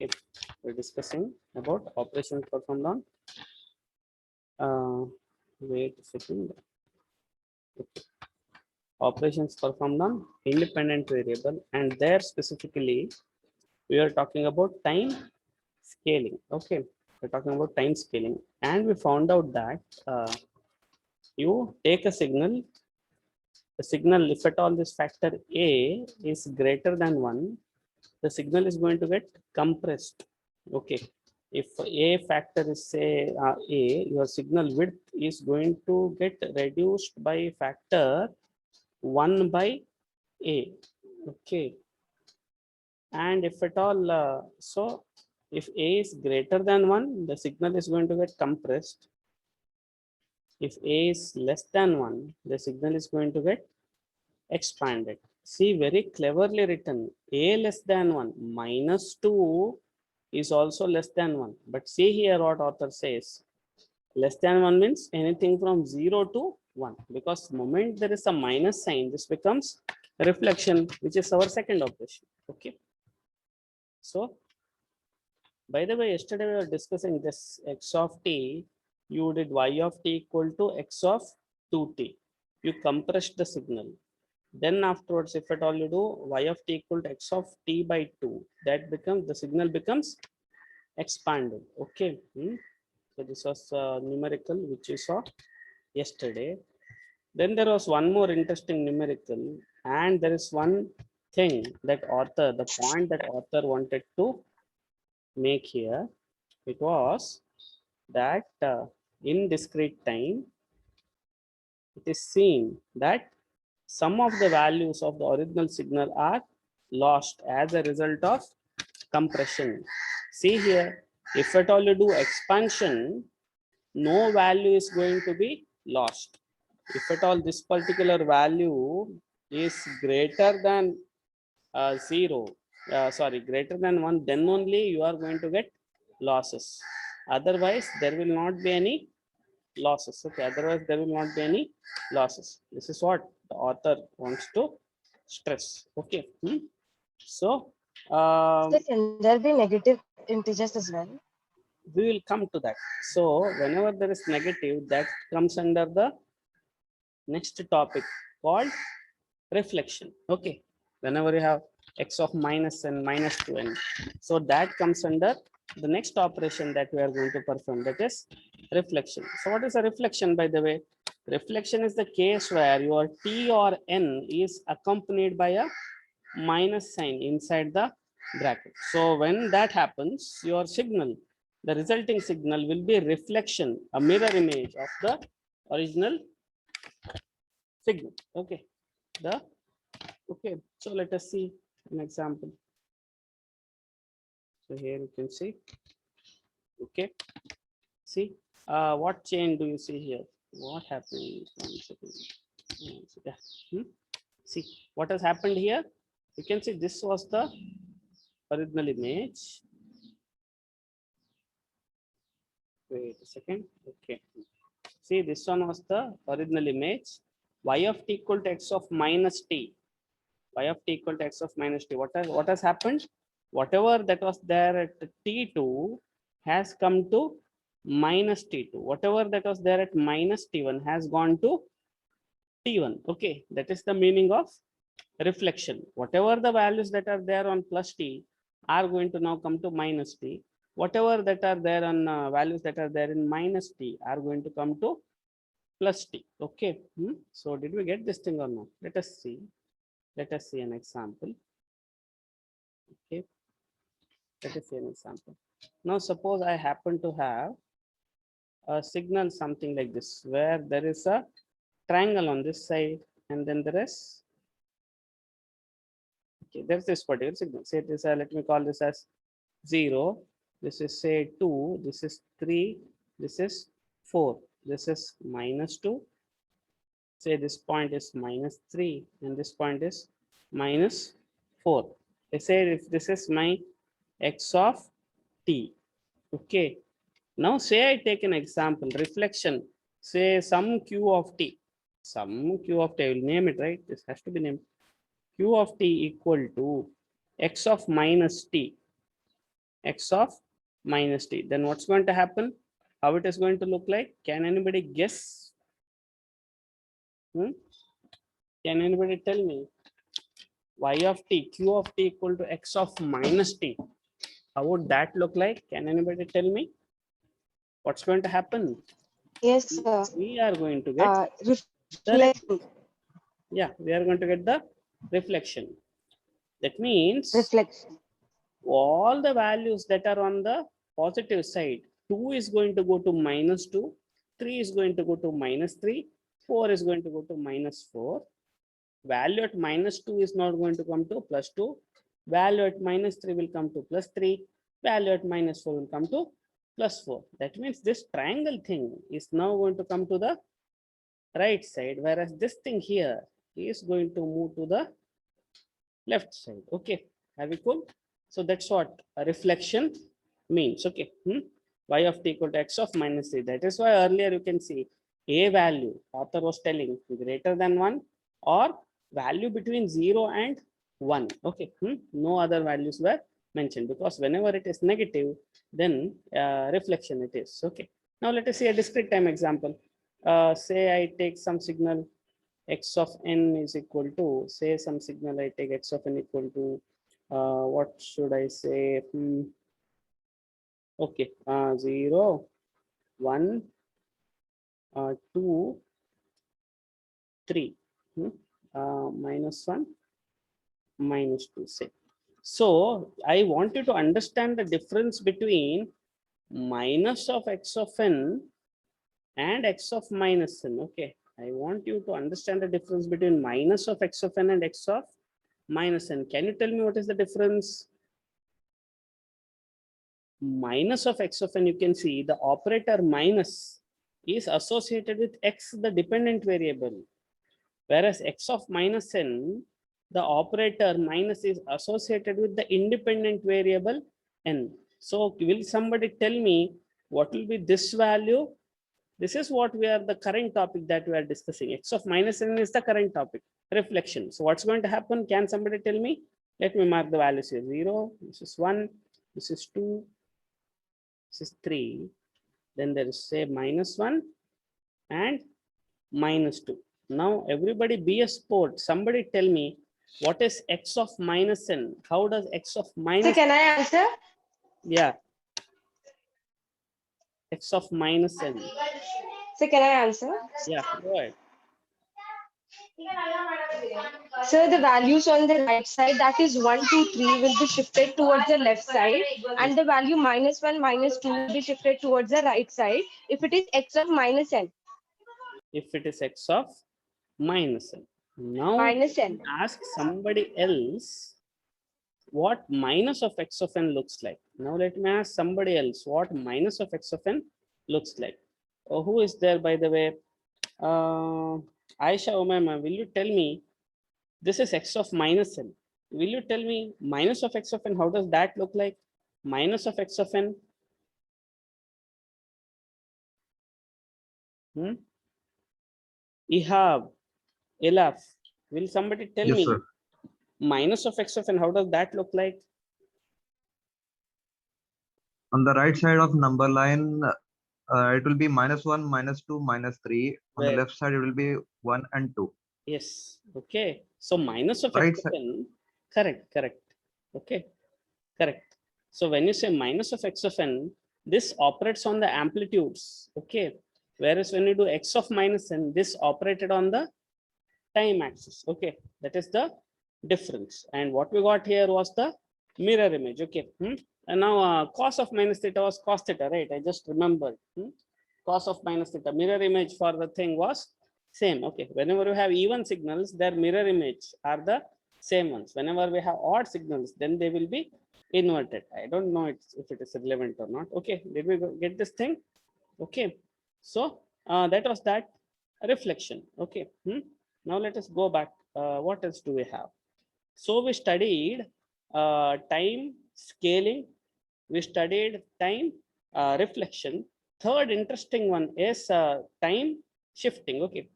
Okay, we're discussing about operations performed on. Wait a second. Okay. Operations performed on independent variable, and there specifically we are talking about time scaling. Okay, we're talking about time scaling, and we found out that you take a signal. The signal, if at all this factor A is greater than 1, the signal is going to get compressed. Okay, if A factor is say A, your signal width is going to get reduced by factor 1 by A. Okay, and if at all so if A is greater than 1, the signal is going to get compressed. If A is less than 1, the signal is going to get expanded. See, very cleverly written. A less than 1 minus 2 is also less than 1. But see here what author says. Less than 1 means anything from 0 to 1. Because the moment there is a minus sign, this becomes reflection, which is our second operation. Okay. So, by the way, yesterday we were discussing this x of t. You did y of t equal to x of 2t. You compressed the signal. Then afterwards, if at all you do y of t equal to x of t by 2, that becomes, the signal becomes expanded. Okay. So this was numerical which you saw yesterday. Then there was one more interesting numerical, and there is one thing that the point that author wanted to make here. It was that in discrete time, it is seen that some of the values of the original signal are lost as a result of compression. See here, if at all you do expansion, no value is going to be lost. If at all this particular value is greater than 0, greater than 1, then only you are going to get losses. Otherwise, there will not be any losses. Okay, otherwise there will not be any losses. This is what the author wants to stress. Okay. So Can there be negative integers as well? we will come to that. So whenever there is negative, that comes under the next topic called reflection. Okay, whenever you have x of minus and minus 2n, so that comes under the next operation that we are going to perform, that is reflection. So what is a reflection, by the way? Reflection is the case where your t or n is accompanied by a minus sign inside the bracket. So when that happens, your signal, the resulting signal will be reflection, a mirror image of the original signal. Okay, okay, so let us see an example. So here you can see. Okay, see what chain do you see here? What happened? Yeah. See what has happened here. You can see this was the original image. Wait a second. Okay. See, this one was the original image. Y of t equal to x of minus t. Y of t equal to x of minus t. What has happened? Whatever that was there at t2 has come to minus t2. Whatever that was there at minus t1 has gone to t1. Okay, that is the meaning of reflection. Whatever the values that are there on plus t are going to now come to minus t. Whatever that are there on values that are there in minus t are going to come to plus t. Okay. So did we get this thing or not? Let us see. Let us see an example. Okay. Let us see an example. Now suppose I happen to have a signal something like this, where there is a triangle on this side, and then there is, okay, there's this particular signal. Say this, let me call this as 0. This is say 2. This is 3. This is 4. This is minus 2. Say this point is minus 3, and this point is minus 4. I say if this is my x of t. Okay. Now say I take an example, reflection, say some q of t. Some q of t, I will name it, right? This has to be named. Q of t equal to x of minus t. x of minus t. Then what's going to happen? How it is going to look like? Can anybody guess? Can anybody tell me? Y of t, q of t equal to x of minus t. How would that look like? Can anybody tell me? What's going to happen? Yes, sir. We are going to get Reflection. we are going to get the reflection. That means Reflection. all the values that are on the positive side, 2 is going to go to minus 2, 3 is going to go to minus 3, 4 is going to go to minus 4. Value at minus 2 is not going to come to plus 2. Value at minus 3 will come to plus 3. Value at minus 4 will come to plus 4. That means this triangle thing is now going to come to the right side, whereas this thing here is going to move to the left side. Okay, are we cool? So that's what a reflection means. Okay, y of t equal to x of minus 3. That is why earlier you can see a value, author was telling greater than 1 or value between 0 and 1. Okay, no other values were mentioned, because whenever it is negative, then reflection it is. Okay, now let us see a discrete time example. Say I take some signal x of n is equal to, say some signal I take x of n equal to, what should I say? Okay, 0, 1, 2, 3, minus 1, minus 2, say. So I want you to understand the difference between minus of x of n and x of minus n. Okay, I want you to understand the difference between minus of x of n and x of minus n. Can you tell me what is the difference? Minus of x of n, you can see the operator minus is associated with x, the dependent variable, whereas x of minus n, the operator minus is associated with the independent variable n. So will somebody tell me what will be this value? This is what we are, the current topic that we are discussing. X of minus n is the current topic, reflection. So what's going to happen? Can somebody tell me? Let me mark the values here. 0, this is 1, this is 2, this is 3. Then there is say minus 1 and minus 2. Now everybody be a sport. Somebody tell me what is x of minus n? How does x of minus? So can I answer? Yeah. X of minus n. So can I answer? Yeah, go ahead. So the values on the right side, that is 1, 2, 3, will be shifted towards the left side, and the value minus 1, minus 2 will be shifted towards the right side if it is x of minus n. If it is x of minus n. Now Minus n. ask somebody else what minus of x of n looks like. Now let me ask somebody else what minus of x of n looks like. Oh, who is there, by the way? Aisha Umama, will you tell me this is x of minus n? Will you tell me minus of x of n, how does that look like? Minus of x of n. Ihab, Elaf, will somebody tell Yes, me sir. minus of x of n, how does that look like? On the right side of number line, it will be -1, -2, -3. On the Where? left side, it will be 1 and 2. Yes. Okay. So minus of Right x of side. n, correct. Okay, correct. So when you say minus of x of n, this operates on the amplitudes. Okay. Whereas when you do x of minus n, this operated on the time axis. Okay, that is the difference. And what we got here was the mirror image. Okay. And now cos of minus theta was cos theta, right? I just remembered. Cos of minus theta, mirror image for the thing was same. Okay, whenever you have even signals, their mirror image are the same ones. Whenever we have odd signals, then they will be inverted. I don't know if it is relevant or not. Okay, did we get this thing? Okay, so that was that reflection. Okay, now let us go back. What else do we have? So we studied time scaling, we studied time reflection. Third interesting one is time shifting. Okay,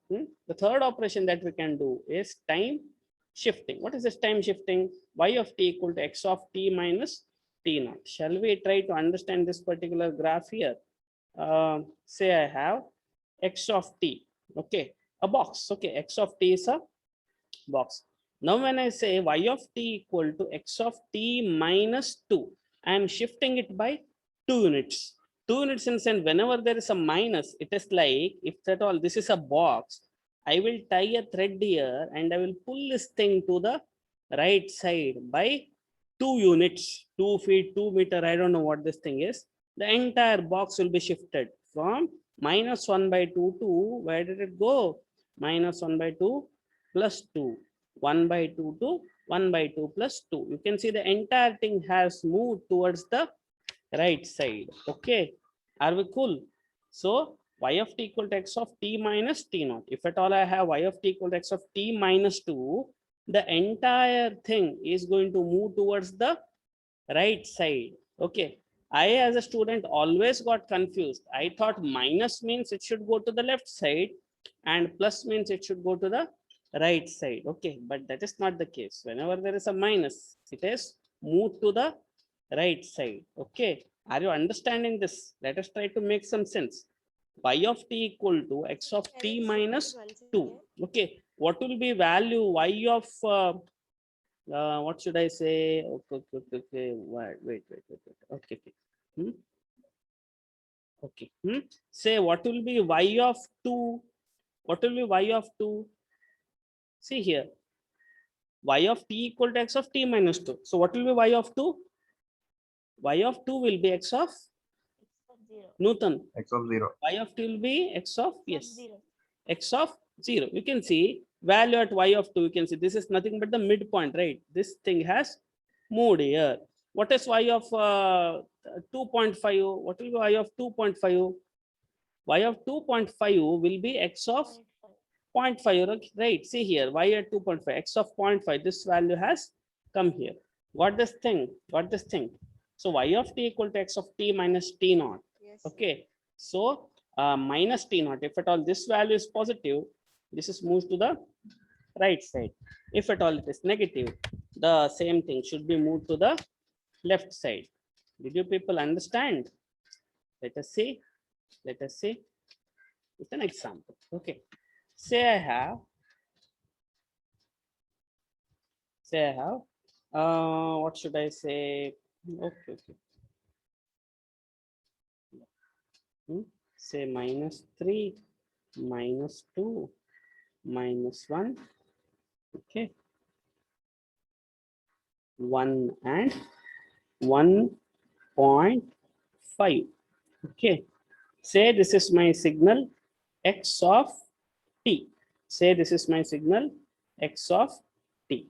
the third operation that we can do is time shifting. What is this time shifting? Y of t equal to x of t minus T naught. Shall we try to understand this particular graph here? Say I have x of t, okay, a box, okay, x of t is a box. Now when I say y of t equal to x of t minus 2, I am shifting it by 2 units. 2 units in sense, whenever there is a minus, it is like, if at all this is a box, I will tie a thread here and I will pull this thing to the right side by 2 units, 2 feet, 2 meter, I don't know what this thing is. The entire box will be shifted from minus 1 by 2 to, where did it go? Minus 1 by 2 plus 2, 1 by 2 to 1 by 2 plus 2. You can see the entire thing has moved towards the right side. Okay, are we cool? So y of t equal to x of t minus t naught. If at all I have y of t equal to x of t minus 2, the entire thing is going to move towards the right side. Okay, I as a student always got confused. I thought minus means it should go to the left side and plus means it should go to the right side. Okay, but that is not the case. Whenever there is a minus, it is moved to the right side. Okay, are you understanding this? Let us try to make some sense. Y of t equal to x of t minus 2. Okay, what will be value y of what should I say? Okay. Wait. Okay. Okay. Say what will be y of 2? What will be y of 2? See here. Y of t equal to x of t minus 2. So what will be y of 2? Y of 2 will be x of Newton. X of 0. Y of t will be x of, yes, x of 0. You can see value at y of 2. You can see this is nothing but the midpoint, right? This thing has moved here. What is y of 2.5? What will be y of 2.5? Y of 2.5 will be x of 0.5, right? See here, y at 2.5, x of 0.5. This value has come here. Got this thing? Got this thing? So y of t equal to x of t minus t naught. Okay. So minus t naught. If at all this value is positive, this is moved to the right side. If at all it is negative, the same thing should be moved to the left side. Did you people understand? Let us see. Let us see. It's an example. Okay. Say I have. What should I say? Okay. Say minus 3, minus 2, minus 1. Okay. 1 and 1.5. Okay. Say this is my signal x of t. Say this is my signal x of t.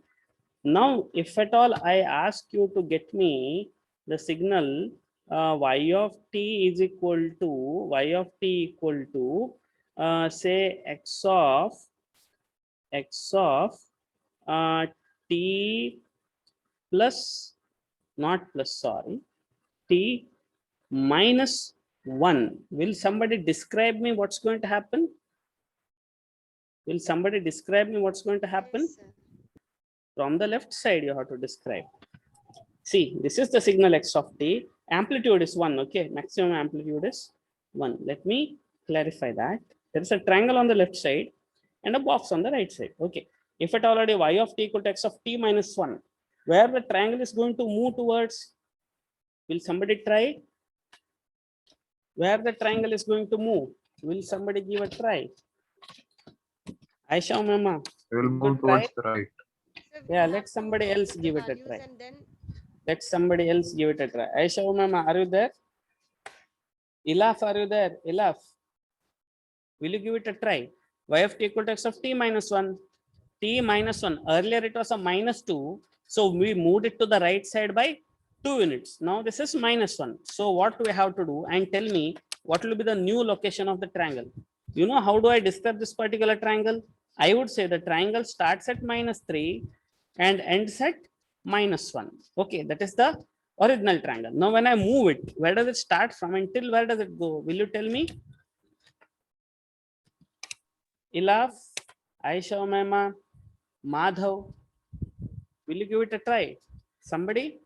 Now, if at all I ask you to get me the signal y of t is equal to say x of t plus, not plus, sorry, t minus 1. Will somebody describe me what's going to happen? Will somebody describe me what's going to happen? From the left side, you have to describe. See, this is the signal x of t. Amplitude is 1, okay? Maximum amplitude is 1. Let me clarify that. There is a triangle on the left side and a box on the right side, okay? If at already y of t equal to x of t minus 1, where the triangle is going to move towards, will somebody try? Where the triangle is going to move? Will somebody give a try? Aisha Mama. We will move try? towards the right. Yeah, let somebody else give it a try. Let somebody else give it a try. Aisha Mama, are you there? Ilaf, are you there? Ilaf. Will you give it a try? Y of t equal to x of t minus 1. T minus 1. Earlier it was a minus 2. So we moved it to the right side by 2 units. Now this is minus 1. So what do we have to do? And tell me what will be the new location of the triangle. You know how do I describe this particular triangle? I would say the triangle starts at minus 3 and ends at minus 1. Okay, that is the original triangle. Now when I move it, where does it start from until where does it go? Will you tell me? Ilaf, Aisha Umaima, Madhav. Will you give it a try? Somebody?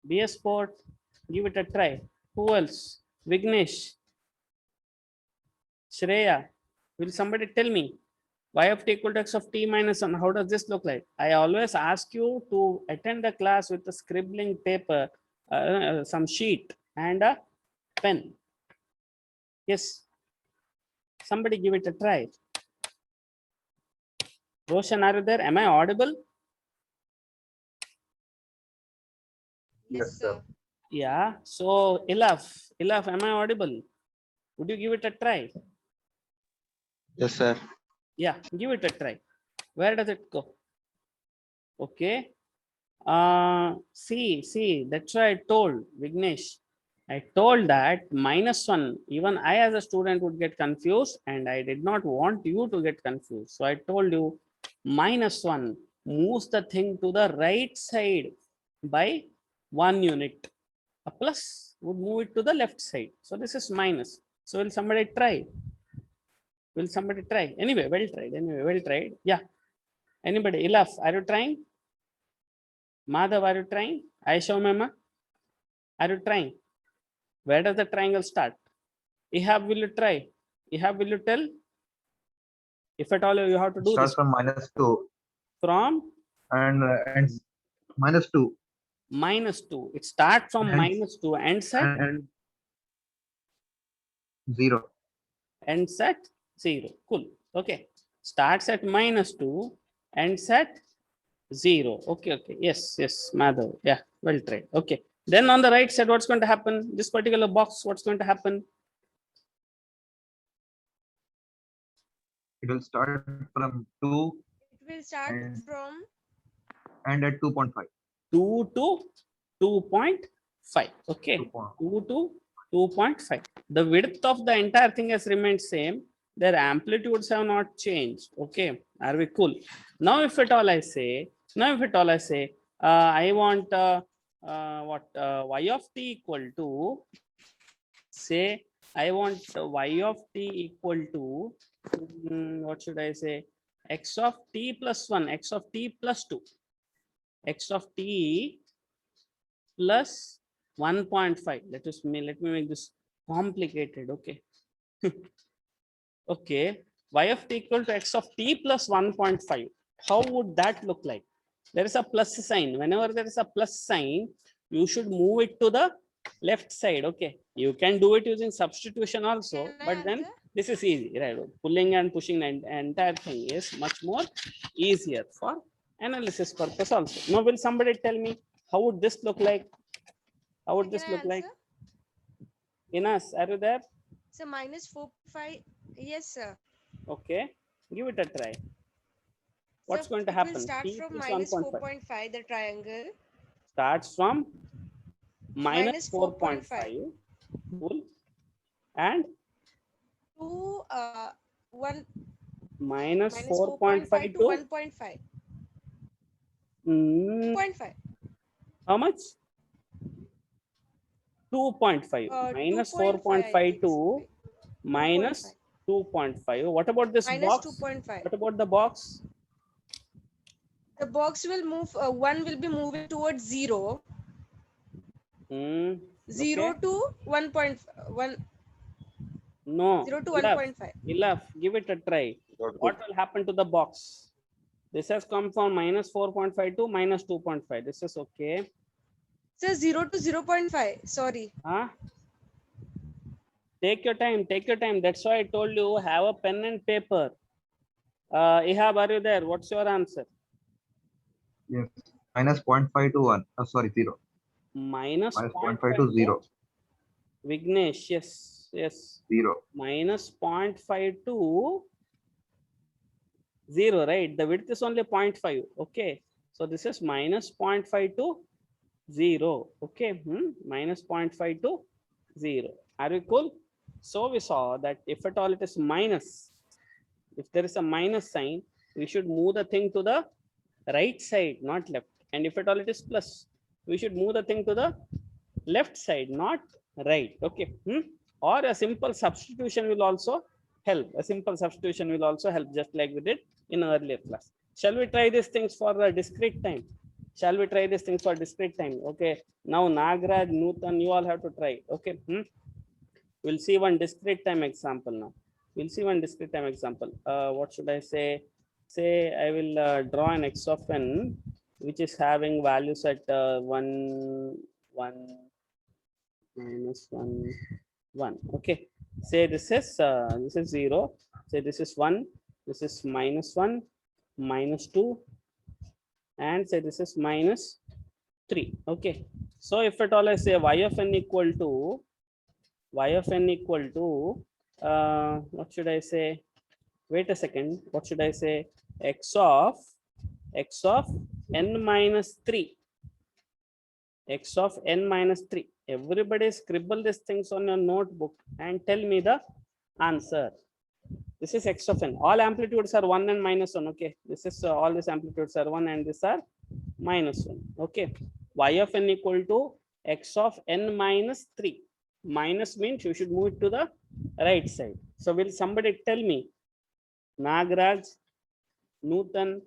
BS Sport, give it a try. Who else? Vignesh, Shreya, will somebody tell me? Y of t equal to x of t minus 1. How does this look like? I always ask you to attend the class with a scribbling paper, some sheet and a pen. Yes. Somebody give it a try. Roshan, are you there? Am I audible? Yes, sir. Yeah. So, Ilaf, am I audible? Would you give it a try? Yes, sir. Yeah, give it a try. Where does it go? Okay. See, that's why I told Vignesh. I told that -1, even I as a student would get confused, and I did not want you to get confused. So I told you -1 moves the thing to the right side by 1 unit. A plus would move it to the left side. So this is minus. So will somebody try? Will somebody try? Anyway, well tried. Anyway, well tried. Yeah. Anybody? Ilaf, are you trying? Madhav, are you trying? Aisha Mama, are you trying? Where does the triangle start? Ihab, will you try? Ihab, will you tell? If at all you have to It do starts this from -2 from and ends -2 -2. It starts from and -2 and set and 0. and set 0. Cool. Okay. Starts at -2 and set 0. Okay. Yes. Madhav. Yeah. Well tried. Okay. Then on the right side, what's going to happen? This particular box, what's going to happen? It will start from 2 It will start And- from and at 2.5. 2 to 2.5. Okay. 2. 2 to 2.5. The width of the entire thing has remained same. Their amplitudes have not changed. Okay. Are we cool? Now, if at all I say, I want y of t equal to, say, I want y of t equal to, what should I say? X of t plus 1, x of t plus 2, x of t plus 1.5. Let me make this complicated. Okay. Okay. Y of t equal to x of t plus 1.5. How would that look like? There is a plus sign. Whenever there is a plus sign, you should move it to the left side. Okay. You can do it using substitution also, Can I but then answer? this is easy, right? Pulling and pushing the entire thing is much more easier for analysis purpose also. Now, will somebody tell me how would this look like? How would Can this I look like? answer? Inas, are you there? So -4.5. Yes, sir. Okay, give it a try. What's going to It happen? will start T from plus -4.5, the triangle. starts from Minus -4.5. Cool. And To 1 -4.5 to to 1.5. mm, 0.5. how much? 2.5. 2.5 -4.5 to minus 2.5. What about this box? -2.5. What about the box? The box will move. One will be moving towards 0. 0 Okay. to 1.1. No. 0 to Ilaf, 1.5. Ilaf, give it a try. What will happen to the box? This has come from -4.5 to -2.5. This is okay. So 0 to 0.5. Sorry. Huh? Take your time. Take your time. That's why I told you have a pen and paper. Ihab, are you there? What's your answer? Yes. -0.5 to 1. Oh, sorry, 0. Minus -0.5 to 0. Vignesh, yes. 0. -0.5 to 0, right? The width is only 0.5. Okay. So this is -0.5 to 0. Okay. -0.5 to 0. Are we cool? So we saw that if at all it is minus, if there is a minus sign, we should move the thing to the right side, not left. And if at all it is plus, we should move the thing to the left side, not right. Okay. Or a simple substitution will also help. A simple substitution will also help, just like we did in earlier class. Shall we try these things for a discrete time? Shall we try this thing for discrete time? Okay. Now Nagraj, Nutan, you all have to try. Okay. We'll see one discrete time example now. We'll see one discrete time example. What should I say? Say I will draw an x of n, which is having values at 1, 1, minus 1, 1. Okay. Say this is 0. Say this is 1. This is minus 1, minus 2, and say this is minus 3. Okay. So if at all I say y of n equal to what should I say? Wait a second. What should I say? X of n minus 3. X of n minus 3. Everybody scribble these things on your notebook and tell me the answer. This is x of n. All amplitudes are 1 and minus 1. Okay. This is all these amplitudes are 1 and these are minus 1. Okay. Y of n equal to x of n minus 3. Minus means you should move it to the right side. So will somebody tell me? Nagraj, Nutan,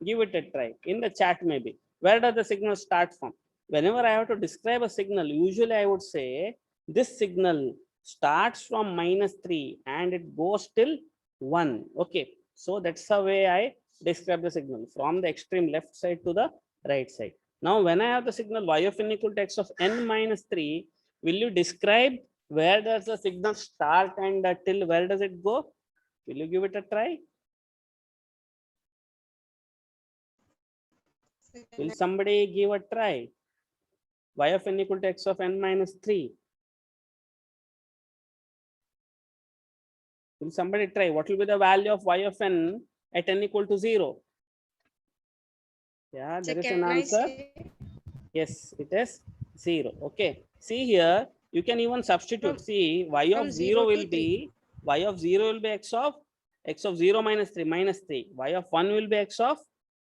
give it a try in the chat maybe. Where does the signal start from? Whenever I have to describe a signal, usually I would say this signal starts from minus 3 and it goes till 1. Okay. So that's the way I describe the signal, from the extreme left side to the right side. Now, when I have the signal y of n equal to x of n minus 3, will you describe where does the signal start and till where does it go? Will you give it a try? Will somebody give a try? Y of n equal to x of n minus 3. Will somebody try? What will be the value of y of n at n equal to 0? Yeah, there is an answer. Yes, it is 0. Okay. See here, you can even substitute. See, y of 0 will be x of 0 minus 3 minus 3. Y of 1 will be x of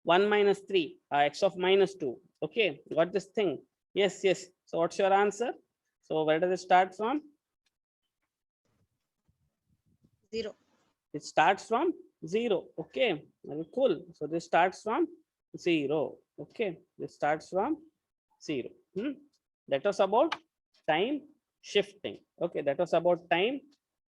1 minus 3, x of minus 2. Okay, got this thing? Yes, yes. So what's your answer? So where does it start from? 0. It starts from 0. Okay, very cool. So this starts from 0. Okay, this starts from 0. That was about time shifting. Okay, that was about time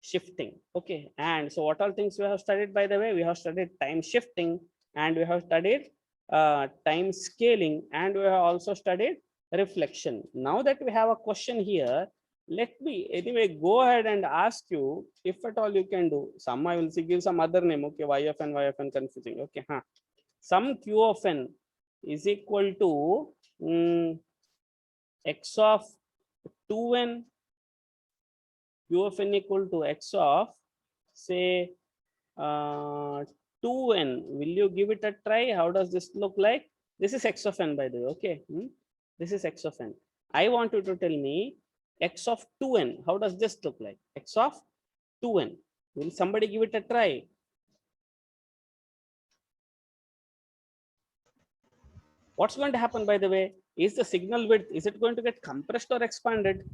shifting. Okay, and so what all things we have studied, by the way? We have studied time shifting, and we have studied time scaling, and we have also studied reflection. Now that we have a question here, let me anyway go ahead and ask you, if at all you can do some. I will give some other name. Okay, y of n confusing. Okay, some q of n is equal to x of 2n, q of n equal to x of say 2n. Will you give it a try? How does this look like? This is x of n, by the way. Okay, this is x of n. I want you to tell me x of 2n. How does this look like? X of 2n. Will somebody give it a try? What's going to happen, by the way? Is the signal width, is it going to get compressed or expanded?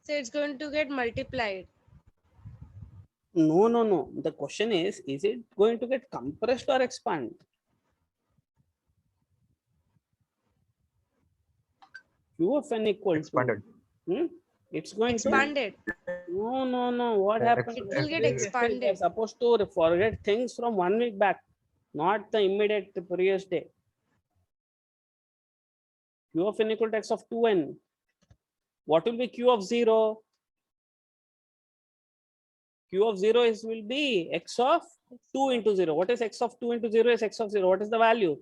So it's going to get multiplied. No, no, no. The question is it going to get compressed or expand? Q of n equal Expanded. to, it's going Expanded. to, no. What happened? It will get expanded. We're supposed to forget things from 1 week back, not the immediate previous day. Q of n equal to x of 2n. What will be q of 0? Q of 0 will be x of 2 into 0. What is x of 2 into 0 is x of 0. What is the value?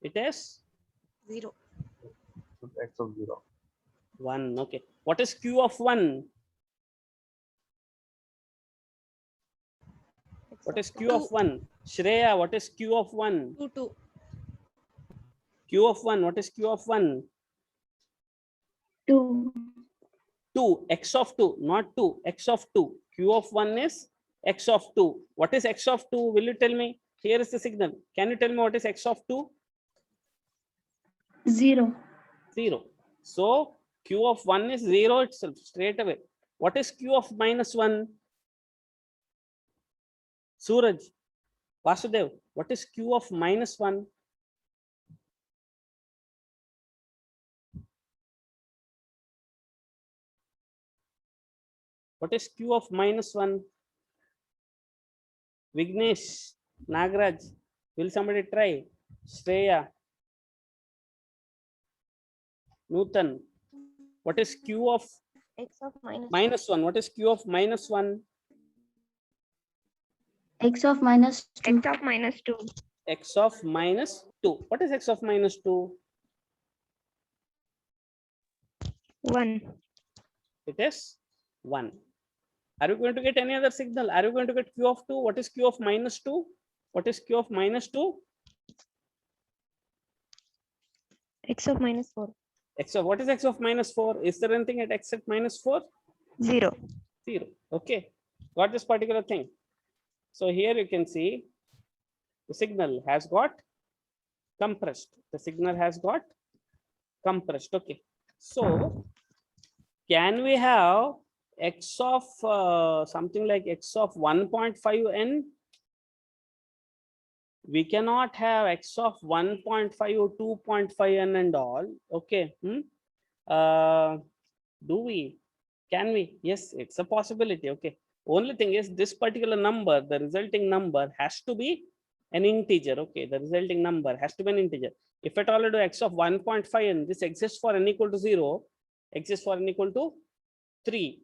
It is 0. X of 0. 1. Okay. What is q of 1? What is q of 1? Shreya, what is q of 1? 2. Q of 1. What is q of 1? 2. 2. X of 2, not 2. X of 2. Q of 1 is x of 2. What is x of 2? Will you tell me? Here is the signal. Can you tell me what is x of 2? 0. 0. So q of 1 is 0 itself, straight away. What is q of minus 1? Suraj, Vasudev, what is q of minus 1? What is q of -1? Vignesh, Nagraj, will somebody try? Shreya, Nutan, what is q of X of -1? What is q of -1? X of -2. X of -2. What is x of -2? 1. It is 1. Are you going to get any other signal? Are you going to get q of 2? What is q of -2? What is q of -2? X of -4. X of what is x of -4? Is there anything at x at -4? 0. 0. Okay, got this particular thing. So here you can see the signal has got compressed. The signal has got compressed. Okay, so can we have x of something like x of 1.5n? We cannot have x of 1.5 or 2.5n and all. Okay. Do we? Can we? Yes, it's a possibility. Okay. Only thing is this particular number, the resulting number has to be an integer. Okay. The resulting number has to be an integer. If at all I do x of 1.5n, this exists for n equal to 0, exists for n equal to 3.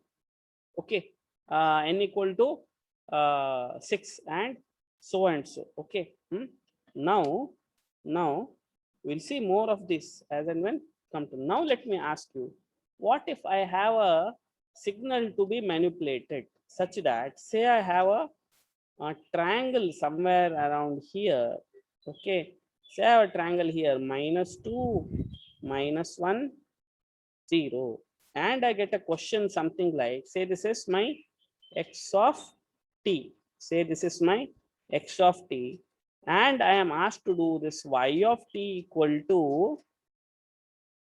Okay. N equal to 6 and so and so. Okay. Now we'll see more of this as and when come to. Now let me ask you, what if I have a signal to be manipulated such that, say I have a triangle somewhere around here. Okay, say I have a triangle here, -2, -1, 0, and I get a question something like, say this is my x of t. Say this is my x of t, and I am asked to do this y of t equal to,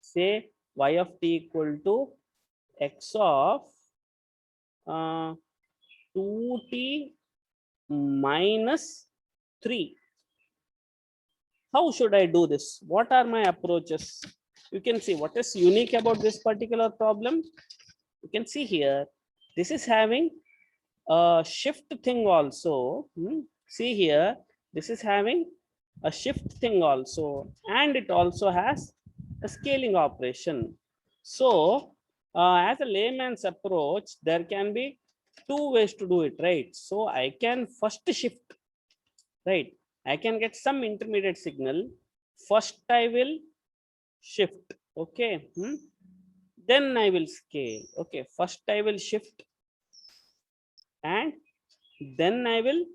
say y of t equal to x of 2t minus 3. How should I do this? What are my approaches? You can see what is unique about this particular problem. You can see here, this is having a shift thing also. See here, this is having a shift thing also, and it also has a scaling operation. So as a layman's approach, there can be two ways to do it, right? So I can first shift, right? I can get some intermediate signal. First I will shift. Okay. Then I will scale. Okay. First I will shift and then I will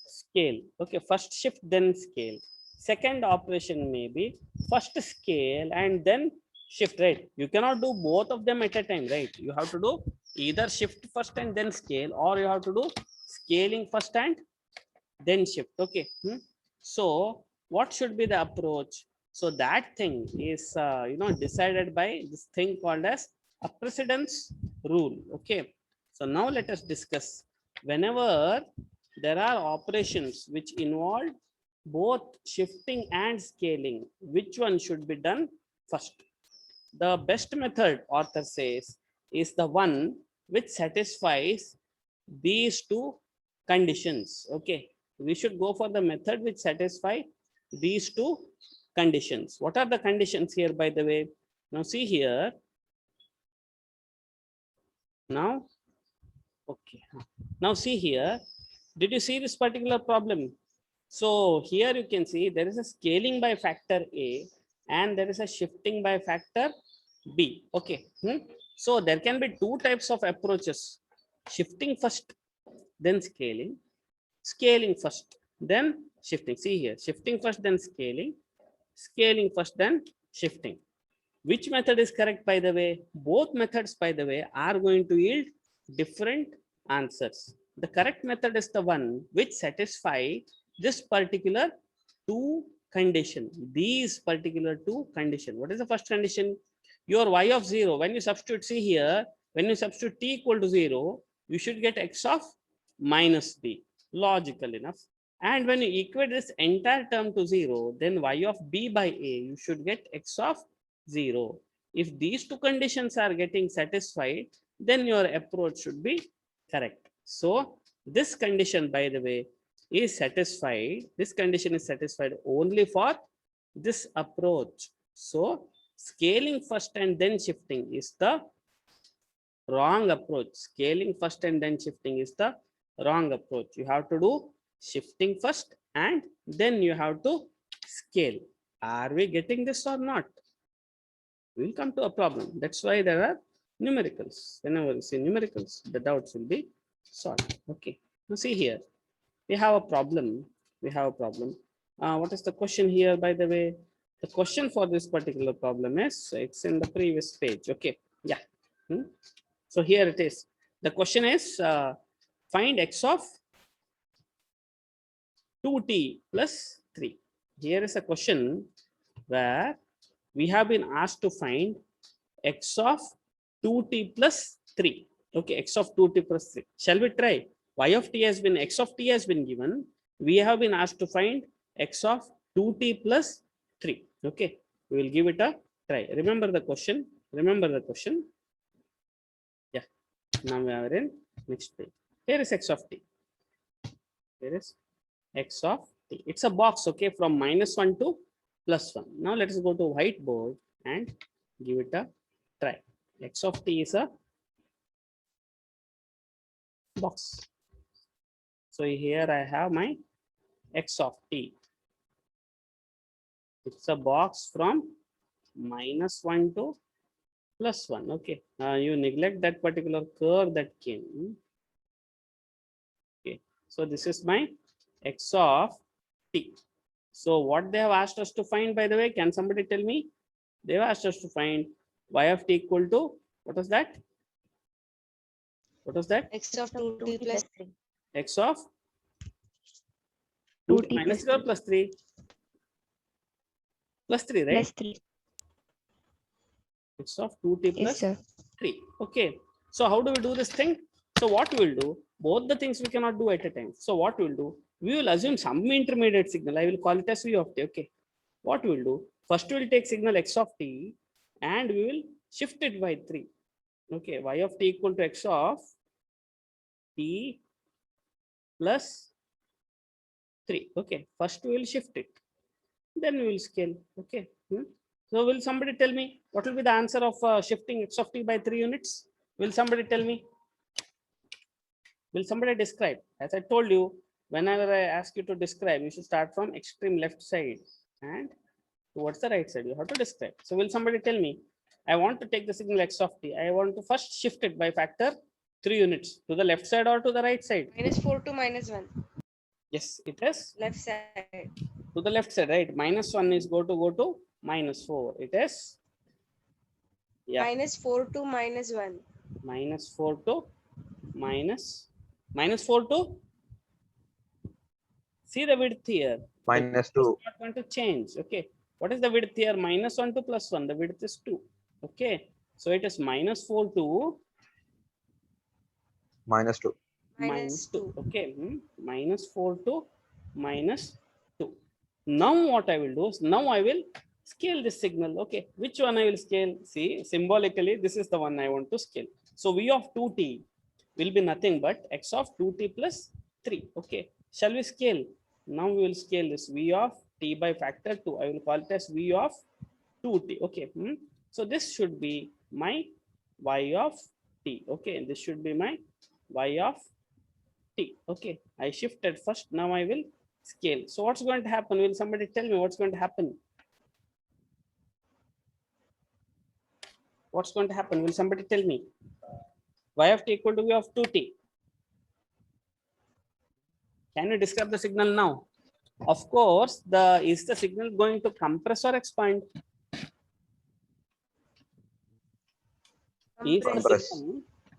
scale. Okay. First shift, then scale. Second operation may be first scale and then shift, right? You cannot do both of them at a time, right? You have to do either shift first and then scale, or you have to do scaling first and then shift. Okay. So what should be the approach? So that thing is decided by this thing called as a precedence rule. Okay. So now let us discuss, whenever there are operations which involve both shifting and scaling, which one should be done first? The best method, author says, is the one which satisfies these two conditions. Okay, we should go for the method which satisfy these two conditions. What are the conditions here, by the way? Now see here. Now, okay. Now see here. Did you see this particular problem? So here you can see there is a scaling by factor A and there is a shifting by factor B. Okay. So there can be two types of approaches: shifting first, then scaling; scaling first, then shifting. See here, shifting first, then scaling; scaling first, then shifting. Which method is correct, by the way? Both methods, by the way, are going to yield different answers. The correct method is the one which satisfy this particular two condition, these particular two condition. What is the first condition? Your y of 0, when you substitute, see here, when you substitute t equal to 0, you should get x of minus b, logical enough. And when you equate this entire term to 0, then y of b by a, you should get x of 0. If these two conditions are getting satisfied, then your approach should be correct. So this condition, by the way, is satisfied. This condition is satisfied only for this approach. So scaling first and then shifting is the wrong approach. Scaling first and then shifting is the wrong approach. You have to do shifting first and then you have to scale. Are we getting this or not? We'll come to a problem. That's why there are numericals. Whenever you see numericals, the doubts will be solved. Okay. Now see here, we have a problem. We have a problem. What is the question here, by the way? The question for this particular problem is, it's in the previous page. Okay. Yeah. So here it is. The question is, find x of 2t plus 3. Here is a question where we have been asked to find x of 2t plus 3. Okay, x of 2t plus 3. Shall we try? Y of t has been, x of t has been given. We have been asked to find x of 2t plus 3. Okay, we will give it a try. Remember the question. Remember the question. Yeah, now we are in next page. Here is x of t. Here is x of t. It's a box, okay, from -1 to +1. Now let us go to whiteboard and give it a try. X of t is a box. So here I have my x of t. It's a box from -1 to +1. Okay, you neglect that particular curve that came. Okay, so this is my x of t. So what they have asked us to find, by the way, can somebody tell me? They have asked us to find y of t equal to, what was that? What was that? X of 2t plus 3. X of 2t 2t minus plus 3 or plus 3? Plus 3, right? Plus 3. X of 2t Yes, plus sir. 3. Okay. So how do we do this thing? So what we will do, both the things we cannot do at a time. So what we will do, we will assume some intermediate signal. I will call it as v of t. Okay. What we will do, first we will take signal x of t and we will shift it by 3. Okay. Y of t equal to x of t plus 3. Okay. First we will shift it. Then we will scale. Okay. So will somebody tell me what will be the answer of shifting x of t by 3 units? Will somebody tell me? Will somebody describe? As I told you, whenever I ask you to describe, you should start from extreme left side and towards the right side. You have to describe. So will somebody tell me, I want to take the signal x of t. I want to first shift it by factor 3 units to the left side or to the right side. -4 to -1. Yes, it is Left side. to the left side, right? -1 is go to -4. It is, yeah, -4 to -1. -4 to -4 to, see the width here. -2. It's not going to change. Okay. What is the width here? -1 to +1. The width is 2. Okay. So it is -4 to -2. -2. Okay. -4 to -2. Now what I will do is, now I will scale this signal. Okay. Which one I will scale? See, symbolically, this is the one I want to scale. So v of 2t will be nothing but x of 2t plus 3. Okay. Shall we scale? Now we will scale this v of t by factor 2. I will call it as v of 2t. Okay. So this should be my y of t. Okay. This should be my y of t. Okay. I shifted first. Now I will scale. So what's going to happen? Will somebody tell me what's going to happen? What's going to happen? Will somebody tell me? Y of t equal to v of 2t. Can you describe the signal now? Of course, is the signal going to compress or expand? Compress.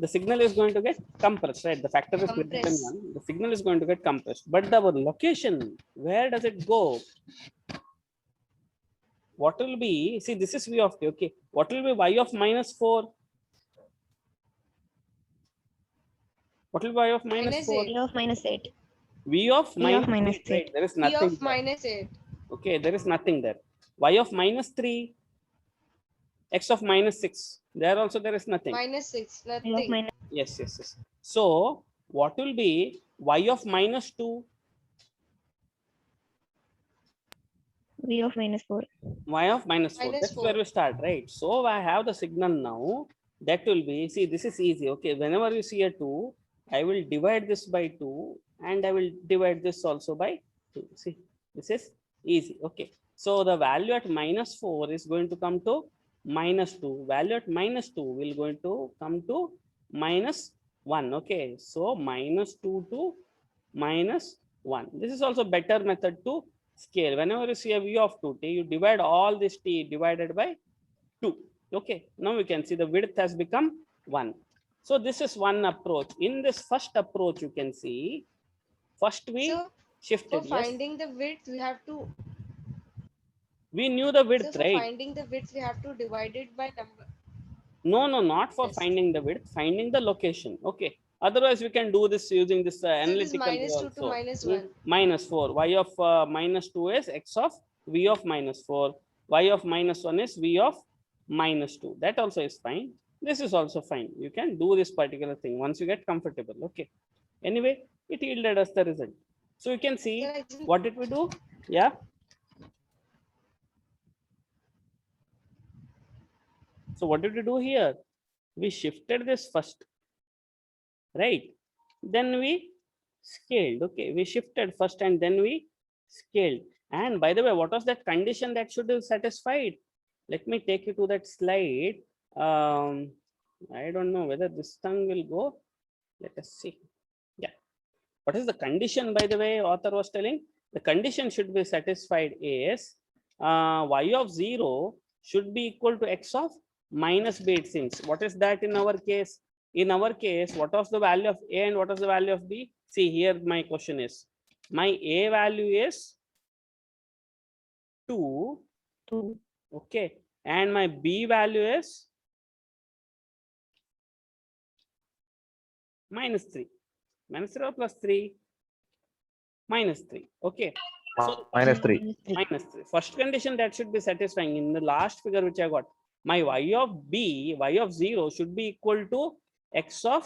The signal is going to get compressed, right? The factor is greater than Compress. 1. The signal is going to get compressed. But the location, where does it go? What will be, see, this is v of t, okay. What will be y of -4? What will be y of -4? V of -8. V of V of -8, -8. right? There is P nothing of there. -8. Okay, there is nothing there. Y of -3. X of -6. There also there is nothing. -6, Y of nothing. minus Yes, yes, yes. So what will be y of -2? V of -4. Y of -4. Minus That's where 4. we start, right? So I have the signal now. That will be, see, this is easy. Okay, whenever you see a 2, I will divide this by 2 and I will divide this also by 2. See, this is easy. Okay, so the value at -4 is going to come to -2. Value at -2 will going to come to -1. Okay, so -2 to -1. This is also better method to scale. Whenever you see a v of 2t, you divide all this t divided by 2. Okay, now we can see the width has become 1. So this is one approach. In this first approach, you can see, first we So shifted. for Yes, finding the width, we have to. we knew the So width, for right? finding the width, we have to divide it by number. No, no, not for Yes. finding the width, finding the location. Okay. Otherwise, we can do this using this So it is analytical way -2 to also. -1. -4. Y of -2 is x of v of -4. Y of -1 is v of -2. That also is fine. This is also fine. You can do this particular thing once you get comfortable. Okay. Anyway, it yielded us the result. So you can see Sir, I think what did we do? Yeah. So what did we do here? We shifted this first, right? Then we scaled. Okay, we shifted first and then we scaled. And by the way, what was that condition that should be satisfied? Let me take you to that slide. I don't know whether this thing will go. Let us see. Yeah. What is the condition, by the way, author was telling? The condition should be satisfied is y of 0 should be equal to x of minus b, it seems. What is that in our case? In our case, what was the value of a and what was the value of b? See, here my question is, my a value is 2, 2. okay, and my b value is -3. -3 or +3? -3. Okay. So -3. -3. First condition that should be satisfying in the last figure which I got. My y of b, y of 0 should be equal to x of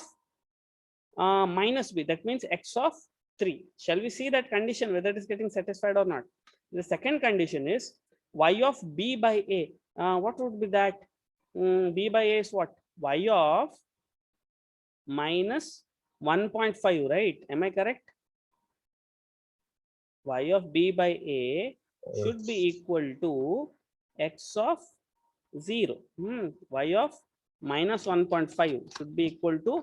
minus b. That means x of 3. Shall we see that condition whether it is getting satisfied or not? The second condition is y of b by a. What would be that? B by a is what? Y of minus 1.5, right? Am I correct? Y of b by a should be equal to x of 0. Y of minus 1.5 should be equal to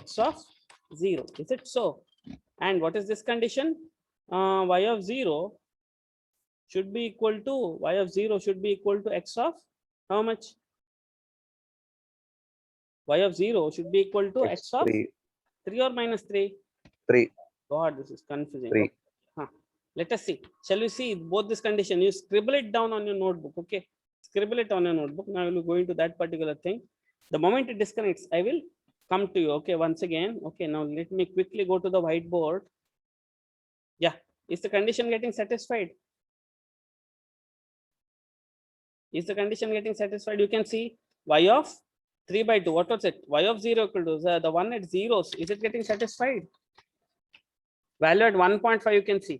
x of 0. Is it so? And what is this condition? Y of 0 should be equal to x of how much? Y of 0 should be equal to x of 3. 3 or -3? 3. God, this is confusing. 3. Let us see. Shall we see both this condition? You scribble it down on your notebook. Okay. Scribble it on your notebook. Now I will go into that particular thing. The moment it disconnects, I will come to you. Okay. Once again. Okay. Now let me quickly go to the whiteboard. Yeah. Is the condition getting satisfied? Is the condition getting satisfied? You can see y of 3 by 2. What was it? Y of 0 equal to the one at zeros. Is it getting satisfied? Value at 1.5 you can see.